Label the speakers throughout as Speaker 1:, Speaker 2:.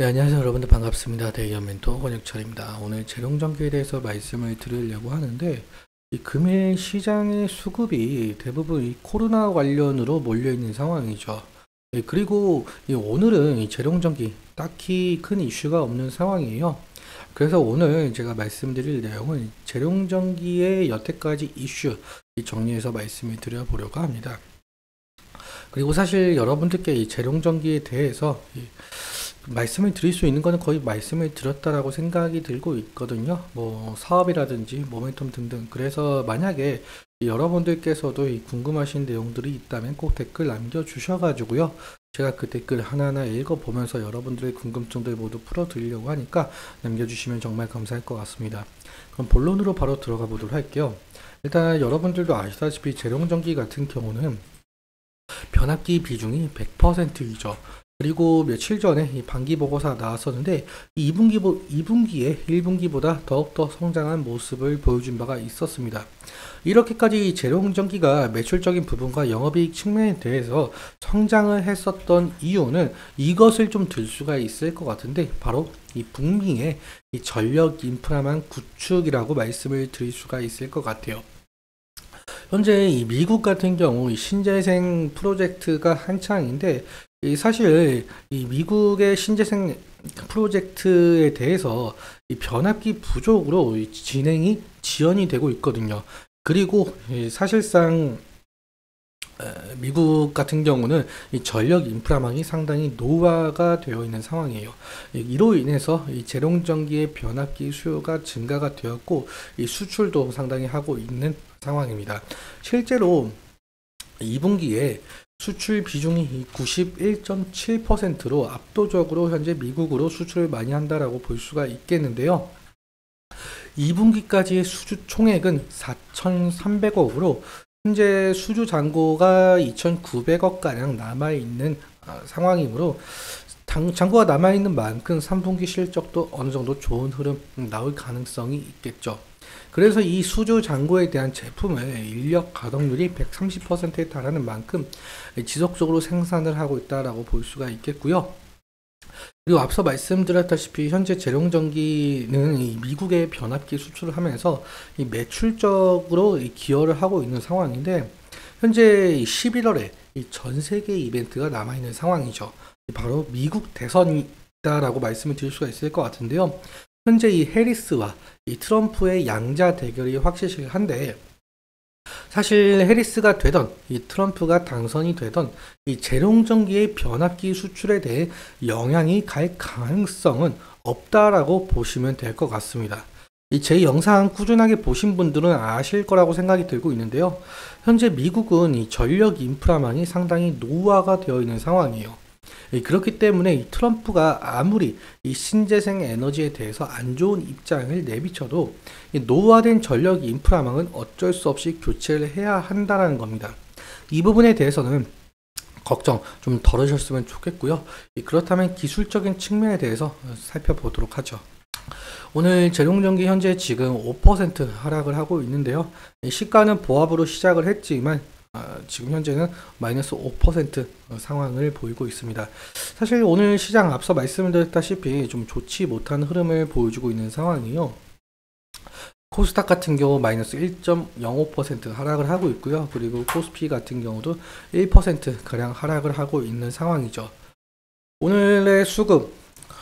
Speaker 1: 네, 안녕하세요. 여러분들 반갑습니다. 대기업 멘토 권혁철입니다. 오늘 재룡전기에 대해서 말씀을 드리려고 하는데, 이 금일 시장의 수급이 대부분 이 코로나 관련으로 몰려 있는 상황이죠. 그리고 오늘은 이 재룡전기 딱히 큰 이슈가 없는 상황이에요. 그래서 오늘 제가 말씀드릴 내용은 재룡전기의 여태까지 이슈 정리해서 말씀을 드려보려고 합니다. 그리고 사실 여러분들께 이 재룡전기에 대해서 말씀을 드릴 수 있는 거는 거의 말씀을 드렸다라고 생각이 들고 있거든요. 뭐 사업이라든지 모멘텀 등등. 그래서 만약에 여러분들께서도 이 궁금하신 내용들이 있다면 꼭 댓글 남겨주셔가지고요. 제가 그 댓글 하나하나 읽어보면서 여러분들의 궁금증들 모두 풀어드리려고 하니까 남겨주시면 정말 감사할 것 같습니다. 그럼 본론으로 바로 들어가 보도록 할게요. 일단 여러분들도 아시다시피 재룡전기 같은 경우는 변압기 비중이 100%이죠. 그리고 며칠 전에 이 반기 보고서 나왔었는데 2분기에 1분기보다 더욱더 성장한 모습을 보여준 바가 있었습니다. 이렇게까지 재룡전기가 매출적인 부분과 영업이익 측면에 대해서 성장을 했었던 이유는 이것을 좀 들 수가 있을 것 같은데, 바로 이 북미의 이 전력 인프라망 구축이라고 말씀을 드릴 수가 있을 것 같아요. 현재 이 미국 같은 경우 이 신재생 프로젝트가 한창인데, 사실 이 미국의 신재생 프로젝트에 대해서 이 변압기 부족으로 지연이 되고 있거든요. 그리고 사실상 미국 같은 경우는 이 전력 인프라망이 상당히 노후화가 되어 있는 상황이에요. 이로 인해서 이 재룡전기의 변압기 수요가 증가가 되었고, 이 수출도 상당히 하고 있는 상황입니다. 실제로 2분기에 수출 비중이 91.7%로 압도적으로 현재 미국으로 수출을 많이 한다라고 볼 수가 있겠는데요. 2분기까지의 수주 총액은 4,300억으로 현재 수주 잔고가 2,900억 가량 남아있는 상황이므로, 잔고가 남아있는 만큼 3분기 실적도 어느 정도 좋은 흐름 나올 가능성이 있겠죠. 그래서 이 수주 잔고에 대한 제품의 인력 가동률이 130%에 달하는 만큼 지속적으로 생산을 하고 있다라고 볼 수가 있겠고요. 그리고 앞서 말씀드렸다시피 현재 재룡전기는 이 미국의 변압기 수출을 하면서 이 매출적으로 기여를 하고 있는 상황인데, 현재 11월에 전 세계 이벤트가 남아있는 상황이죠. 바로 미국 대선이다라고 말씀을 드릴 수가 있을 것 같은데요. 현재 이 해리스와 이 트럼프의 양자 대결이 확실한데, 사실 해리스가 되던 이 트럼프가 당선이 되던 이 재룡전기의 변압기 수출에 대해 영향이 갈 가능성은 없다라고 보시면 될 것 같습니다. 제 영상 꾸준하게 보신 분들은 아실 거라고 생각이 들고 있는데요. 현재 미국은 이 전력 인프라망이 상당히 노후화가 되어 있는 상황이에요. 그렇기 때문에 이 트럼프가 아무리 이 신재생 에너지에 대해서 안 좋은 입장을 내비쳐도 이 노후화된 전력 인프라망은 어쩔 수 없이 교체를 해야 한다는 겁니다. 이 부분에 대해서는 걱정 좀 덜으셨으면 좋겠고요. 그렇다면 기술적인 측면에 대해서 살펴보도록 하죠. 오늘 재룡전기 현재 지금 5% 하락을 하고 있는데요. 시가는 보합으로 시작을 했지만 지금 현재는 마이너스 5% 상황을 보이고 있습니다. 사실 오늘 시장 앞서 말씀드렸다시피 좀 좋지 못한 흐름을 보여주고 있는 상황이요. 코스닥 같은 경우 마이너스 1.05% 하락을 하고 있고요. 그리고 코스피 같은 경우도 1% 가량 하락을 하고 있는 상황이죠. 오늘의 수급,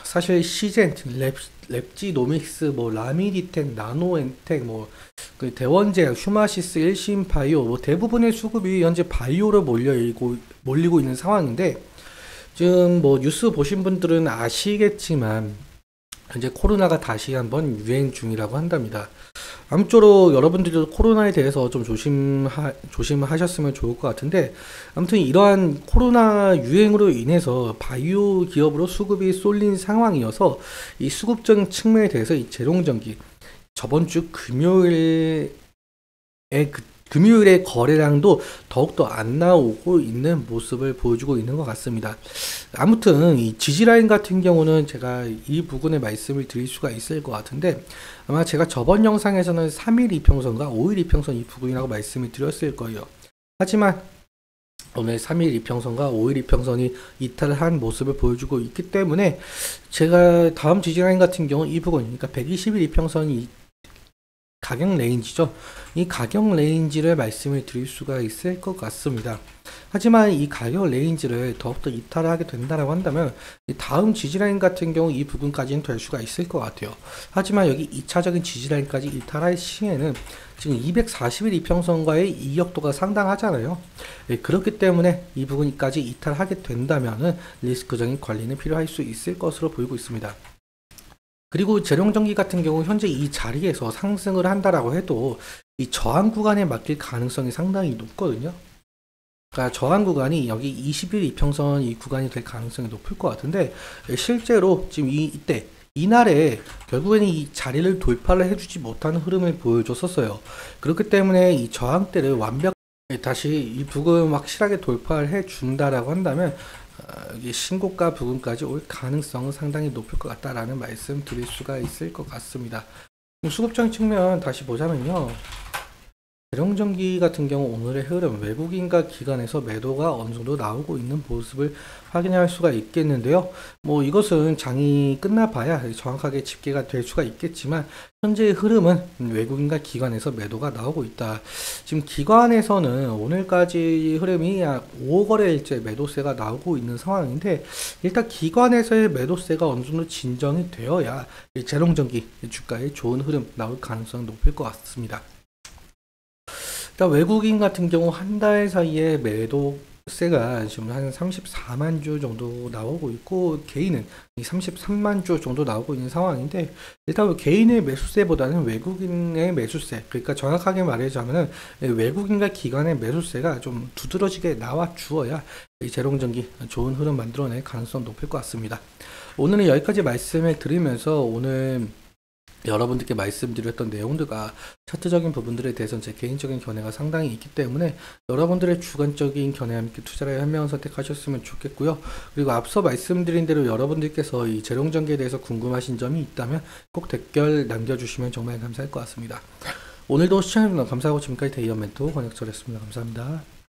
Speaker 1: 사실 시젠, 랩지노믹스, 뭐 라미디텍, 나노엔텍, 뭐 대원제약, 휴마시스, 일신바이오, 뭐 대부분의 수급이 현재 바이오로 몰리고 있는 상황인데, 지금 뭐 뉴스 보신 분들은 아시겠지만 현재 코로나가 다시 한번 유행 중이라고 한답니다. 아무쪼록 여러분들도 코로나에 대해서 좀 조심하셨으면 좋을 것 같은데, 아무튼 이러한 코로나 유행으로 인해서 바이오 기업으로 수급이 쏠린 상황이어서 이 수급적인 측면에 대해서 이 재룡전기 저번 주 금요일의 거래량도 더욱더 안 나오고 있는 모습을 보여주고 있는 것 같습니다. 아무튼 이 지지라인 같은 경우는 제가 이 부분에 말씀을 드릴 수가 있을 것 같은데, 아마 제가 저번 영상에서는 3일 이평선과 5일 이평선 이 부분이라고 말씀을 드렸을 거예요. 하지만 오늘 3일 이평선과 5일 이평선이 이탈한 모습을 보여주고 있기 때문에 제가 다음 지지라인 같은 경우 이 부분, 그러니까 120일 이평선이 가격 레인지죠. 이 가격 레인지를 말씀을 드릴 수가 있을 것 같습니다. 하지만 이 가격 레인지를 더욱더 이탈하게 된다라고 한다면 다음 지지라인 같은 경우 이 부분까지는 될 수가 있을 것 같아요. 하지만 여기 2차적인 지지라인까지 이탈할 시에는 지금 240일 이평선과의 이격도가 상당하잖아요. 그렇기 때문에 이 부분까지 이탈하게 된다면은 리스크적인 관리는 필요할 수 있을 것으로 보이고 있습니다. 그리고 재룡전기 같은 경우 현재 이 자리에서 상승을 한다라고 해도 이 저항 구간에 맡길 가능성이 상당히 높거든요. 그러니까 저항 구간이 여기 20일 이평선 이 구간이 될 가능성이 높을 것 같은데 실제로 지금 이때 이날에 결국에는 이 자리를 돌파를 해주지 못하는 흐름을 보여줬었어요. 그렇기 때문에 이 저항대를 다시 이 부분 확실하게 돌파를 해준다라고 한다면 이 신고가 부분까지 올 가능성은 상당히 높을 것 같다라는 말씀 드릴 수가 있을 것 같습니다. 수급적인 측면 다시 보자면요. 재룡전기 같은 경우 오늘의 흐름, 외국인과 기관에서 매도가 어느 정도 나오고 있는 모습을 확인할 수가 있겠는데요. 뭐 이것은 장이 끝나봐야 정확하게 집계가 될 수가 있겠지만 현재의 흐름은 외국인과 기관에서 매도가 나오고 있다. 지금 기관에서는 오늘까지 흐름이 약 5억 거래일째 매도세가 나오고 있는 상황인데 일단 기관에서의 매도세가 어느 정도 진정이 되어야 재룡전기 주가에 좋은 흐름 나올 가능성이 높을 것 같습니다. 일단 외국인 같은 경우 한 달 사이에 매도세가 지금 한 34만 주 정도 나오고 있고 개인은 33만 주 정도 나오고 있는 상황인데 일단 개인의 매수세보다는 외국인의 매수세, 그러니까 정확하게 말하자면 외국인과 기관의 매수세가 좀 두드러지게 나와 주어야 이 재룡전기 좋은 흐름 만들어낼 가능성 높을 것 같습니다. 오늘은 여기까지 말씀을 드리면서 오늘 여러분들께 말씀드렸던 내용들과 차트적인 부분들에 대해서는 제 개인적인 견해가 상당히 있기 때문에 여러분들의 주관적인 견해와 함께 투자를 현명한 선택하셨으면 좋겠고요. 그리고 앞서 말씀드린 대로 여러분들께서 이 재룡전기에 대해서 궁금하신 점이 있다면 꼭 댓글 남겨주시면 정말 감사할 것 같습니다. 오늘도 시청해주셔서 감사하고 지금까지 대이언 멘토 권혁철이었습니다. 감사합니다.